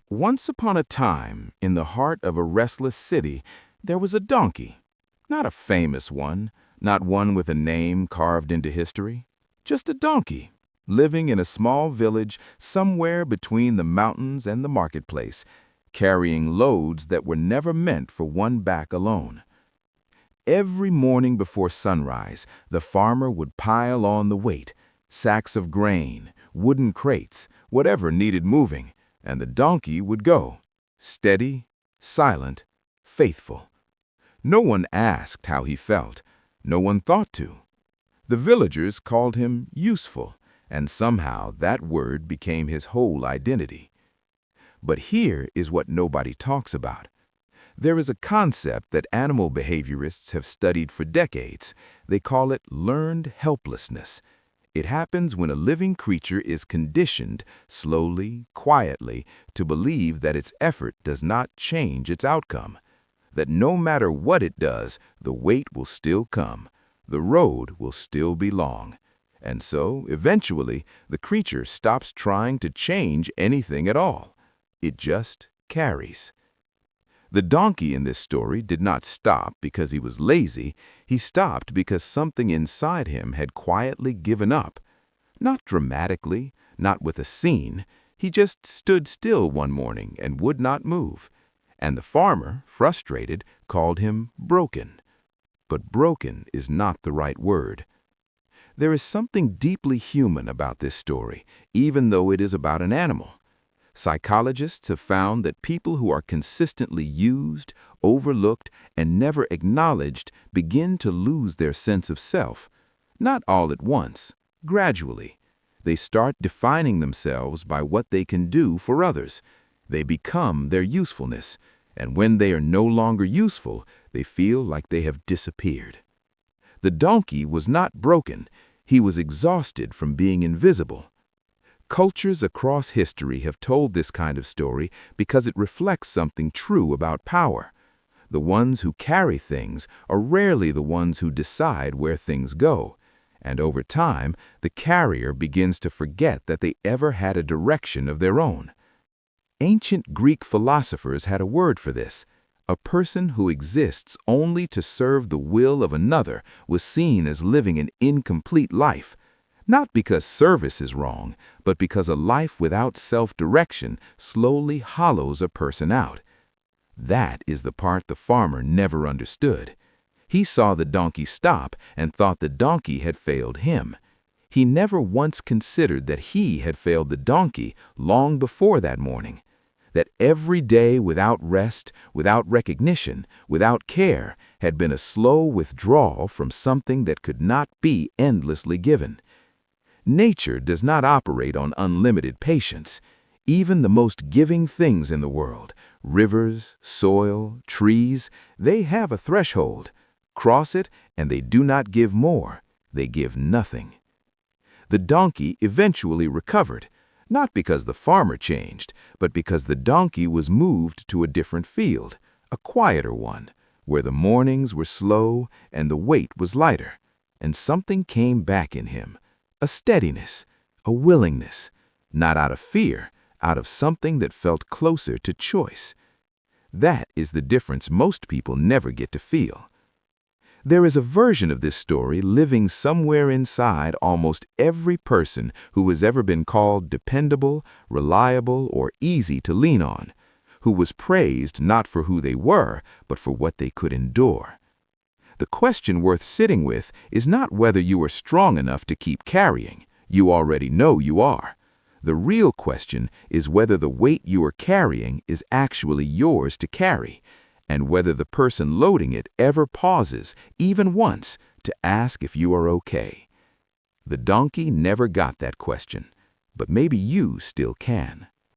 Once upon a time, in the heart of a restless city, there was a donkey. Not a famous one, not one with a name carved into history. Just a donkey, living in a small village somewhere between the mountains and the marketplace, carrying loads that were never meant for one back alone. Every morning before sunrise, the farmer would pile on the weight, sacks of grain, wooden crates, whatever needed moving, and the donkey would go, steady, silent, faithful. No one asked how he felt. No one thought to. The villagers called him useful, and somehow that word became his whole identity. But here is what nobody talks about. There is a concept that animal behaviorists have studied for decades. They call it learned helplessness. It happens when a living creature is conditioned, slowly, quietly, to believe that its effort does not change its outcome, that no matter what it does, the weight will still come, the road will still be long. And so, eventually, the creature stops trying to change anything at all. It just carries. The donkey in this story did not stop because he was lazy. He stopped because something inside him had quietly given up. Not dramatically, not with a scene. He just stood still one morning and would not move. And the farmer, frustrated, called him broken. But broken is not the right word. There is something deeply human about this story, even though it is about an animal. Psychologists have found that people who are consistently used, overlooked, and never acknowledged begin to lose their sense of self. Not all at once, gradually. They start defining themselves by what they can do for others. They become their usefulness, and when they are no longer useful, they feel like they have disappeared. The donkey was not broken. He was exhausted from being invisible. Cultures across history have told this kind of story because it reflects something true about power. The ones who carry things are rarely the ones who decide where things go. And over time, the carrier begins to forget that they ever had a direction of their own. Ancient Greek philosophers had a word for this. A person who exists only to serve the will of another was seen as living an incomplete life. Not because service is wrong, but because a life without self-direction slowly hollows a person out. That is the part the farmer never understood. He saw the donkey stop and thought the donkey had failed him. He never once considered that he had failed the donkey long before that morning. That every day without rest, without recognition, without care, had been a slow withdrawal from something that could not be endlessly given. Nature does not operate on unlimited patience. Even the most giving things in the world, rivers, soil, trees, they have a threshold. Cross it, and they do not give more. They give nothing. The donkey eventually recovered, not because the farmer changed, but because the donkey was moved to a different field, a quieter one, where the mornings were slow and the weight was lighter, and something came back in him. A steadiness, a willingness, not out of fear, out of something that felt closer to choice. That is the difference most people never get to feel. There is a version of this story living somewhere inside almost every person who has ever been called dependable, reliable, or easy to lean on, who was praised not for who they were, but for what they could endure. The question worth sitting with is not whether you are strong enough to keep carrying. You already know you are. The real question is whether the weight you are carrying is actually yours to carry, and whether the person loading it ever pauses, even once, to ask if you are okay. The donkey never got that question, but maybe you still can.